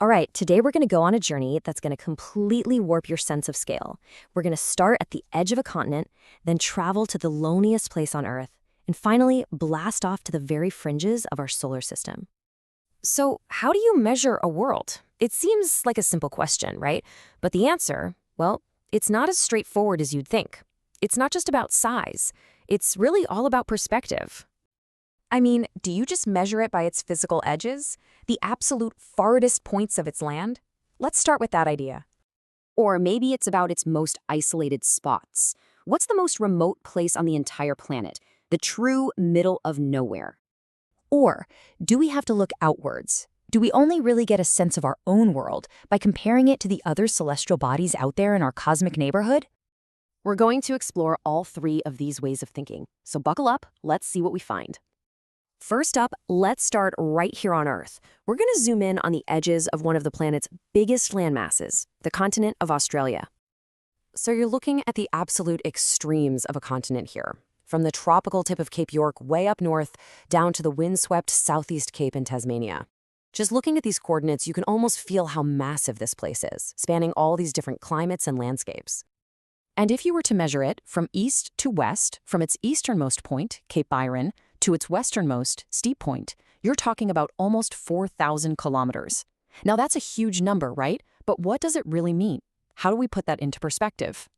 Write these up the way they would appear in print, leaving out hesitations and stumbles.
All right, today we're going to go on a journey that's going to completely warp your sense of scale. We're going to start at the edge of a continent, then travel to the loneliest place on Earth, and finally blast off to the very fringes of our solar system. So, how do you measure a world? It seems like a simple question, right? But the answer, well, it's not as straightforward as you'd think. It's not just about size. It's really all about perspective. I mean, do you just measure it by its physical edges? The absolute farthest points of its land? Let's start with that idea. Or maybe it's about its most isolated spots. What's the most remote place on the entire planet? The true middle of nowhere. Or do we have to look outwards? Do we only really get a sense of our own world by comparing it to the other celestial bodies out there in our cosmic neighborhood? We're going to explore all three of these ways of thinking. So buckle up, let's see what we find. First up, let's start right here on Earth. We're going to zoom in on the edges of one of the planet's biggest landmasses, the continent of Australia. So you're looking at the absolute extremes of a continent here, from the tropical tip of Cape York way up north down to the windswept southeast Cape in Tasmania. Just looking at these coordinates, you can almost feel how massive this place is, spanning all these different climates and landscapes. And if you were to measure it from east to west, from its easternmost point, Cape Byron, to its westernmost, Steep Point, you're talking about almost 4,000 kilometers. Now that's a huge number, right? But what does it really mean? How do we put that into perspective?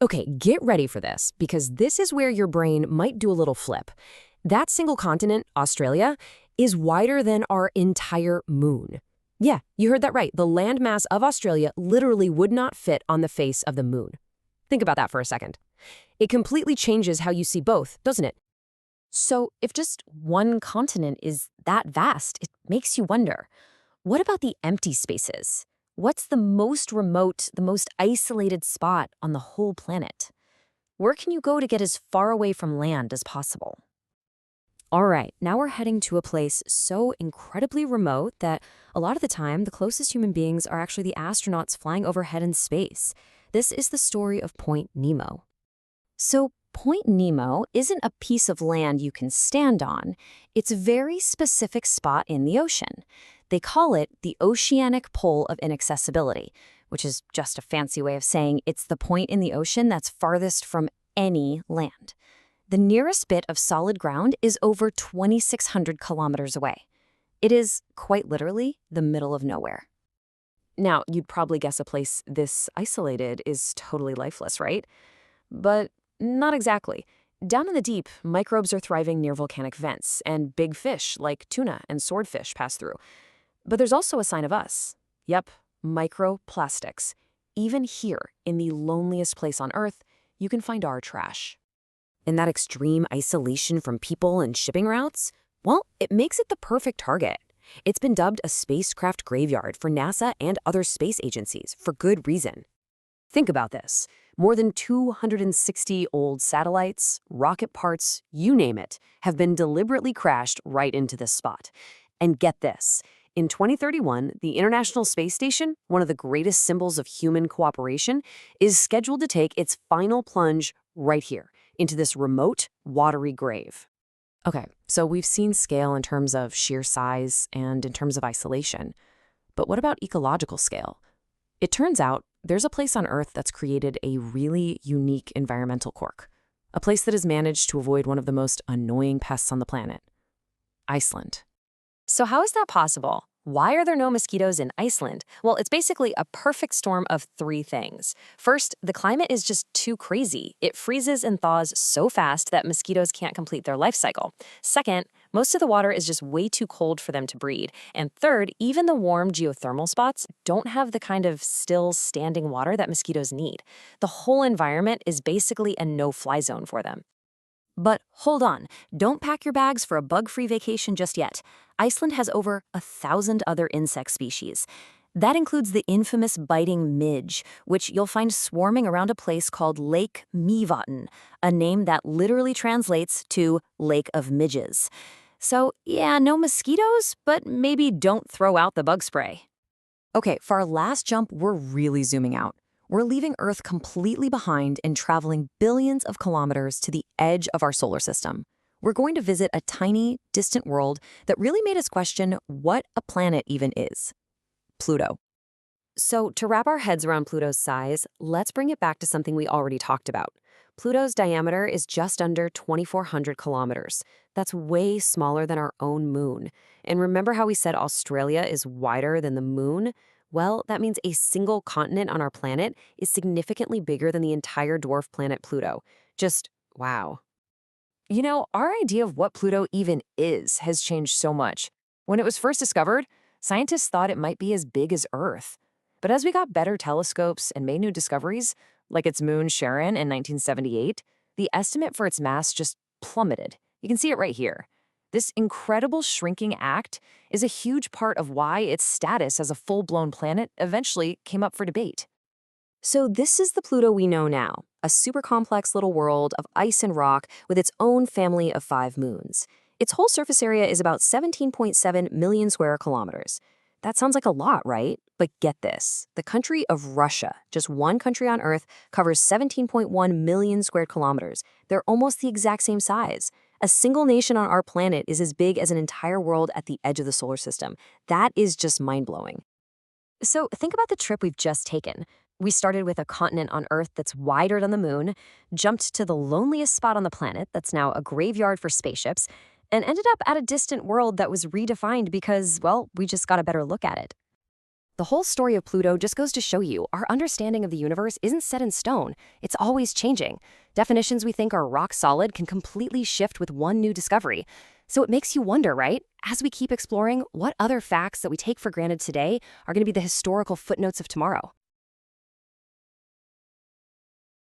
Okay, get ready for this, because this is where your brain might do a little flip. That single continent, Australia, is wider than our entire moon. Yeah, you heard that right. The landmass of Australia literally would not fit on the face of the moon. Think about that for a second. It completely changes how you see both, doesn't it? So if just one continent is that vast, it makes you wonder, what about the empty spaces? What's the most remote, the most isolated spot on the whole planet? Where can you go to get as far away from land as possible? All right, now we're heading to a place so incredibly remote that a lot of the time, the closest human beings are actually the astronauts flying overhead in space. This is the story of Point Nemo. So Point Nemo isn't a piece of land you can stand on. It's a very specific spot in the ocean. They call it the oceanic pole of inaccessibility, which is just a fancy way of saying it's the point in the ocean that's farthest from any land. The nearest bit of solid ground is over 2,600 kilometers away. It is, quite literally, the middle of nowhere. Now, you'd probably guess a place this isolated is totally lifeless, right? But not exactly. Down in the deep, microbes are thriving near volcanic vents, and big fish like tuna and swordfish pass through. But there's also a sign of us. Yep, microplastics. Even here, in the loneliest place on Earth, you can find our trash. And that extreme isolation from people and shipping routes? Well, it makes it the perfect target. It's been dubbed a spacecraft graveyard for NASA and other space agencies for good reason. Think about this. More than 260 old satellites, rocket parts, you name it, have been deliberately crashed right into this spot. And get this, in 2031, the International Space Station, one of the greatest symbols of human cooperation, is scheduled to take its final plunge right here, into this remote, watery grave. Okay, so we've seen scale in terms of sheer size and in terms of isolation. But what about ecological scale? It turns out there's a place on Earth that's created a really unique environmental quirk. A place that has managed to avoid one of the most annoying pests on the planet. Iceland. So how is that possible? Why are there no mosquitoes in Iceland? Well, it's basically a perfect storm of three things. First, the climate is just too crazy. It freezes and thaws so fast that mosquitoes can't complete their life cycle. Second, most of the water is just way too cold for them to breed. And third, even the warm geothermal spots don't have the kind of still standing water that mosquitoes need. The whole environment is basically a no-fly zone for them. But hold on, don't pack your bags for a bug-free vacation just yet. Iceland has over 1,000 other insect species. That includes the infamous biting midge, which you'll find swarming around a place called Lake Mývatn, a name that literally translates to Lake of Midges. So yeah, no mosquitoes, but maybe don't throw out the bug spray. Okay, for our last jump, we're really zooming out. We're leaving Earth completely behind and traveling billions of kilometers to the edge of our solar system. We're going to visit a tiny, distant world that really made us question what a planet even is. Pluto. So, to wrap our heads around Pluto's size, let's bring it back to something we already talked about. Pluto's diameter is just under 2,400 kilometers. That's way smaller than our own moon. And remember how we said Australia is wider than the moon? Well, that means a single continent on our planet is significantly bigger than the entire dwarf planet Pluto. Just wow. You know, our idea of what Pluto even is has changed so much. When it was first discovered, scientists thought it might be as big as Earth. But as we got better telescopes and made new discoveries, like its moon Charon in 1978, the estimate for its mass just plummeted. You can see it right here. This incredible shrinking act is a huge part of why its status as a full-blown planet eventually came up for debate. So this is the Pluto we know now, a super complex little world of ice and rock with its own family of 5 moons. Its whole surface area is about 17.7 million square kilometers. That sounds like a lot, right? But get this, the country of Russia, just one country on Earth, covers 17.1 million square kilometers. They're almost the exact same size. A single nation on our planet is as big as an entire world at the edge of the solar system. That is just mind-blowing. So think about the trip we've just taken. We started with a continent on Earth that's wider than the moon, jumped to the loneliest spot on the planet that's now a graveyard for spaceships, and ended up at a distant world that was redefined because, well, we just got a better look at it. The whole story of Pluto just goes to show you our understanding of the universe isn't set in stone. It's always changing. Definitions we think are rock solid can completely shift with one new discovery. So it makes you wonder, right? As we keep exploring, what other facts that we take for granted today are going to be the historical footnotes of tomorrow?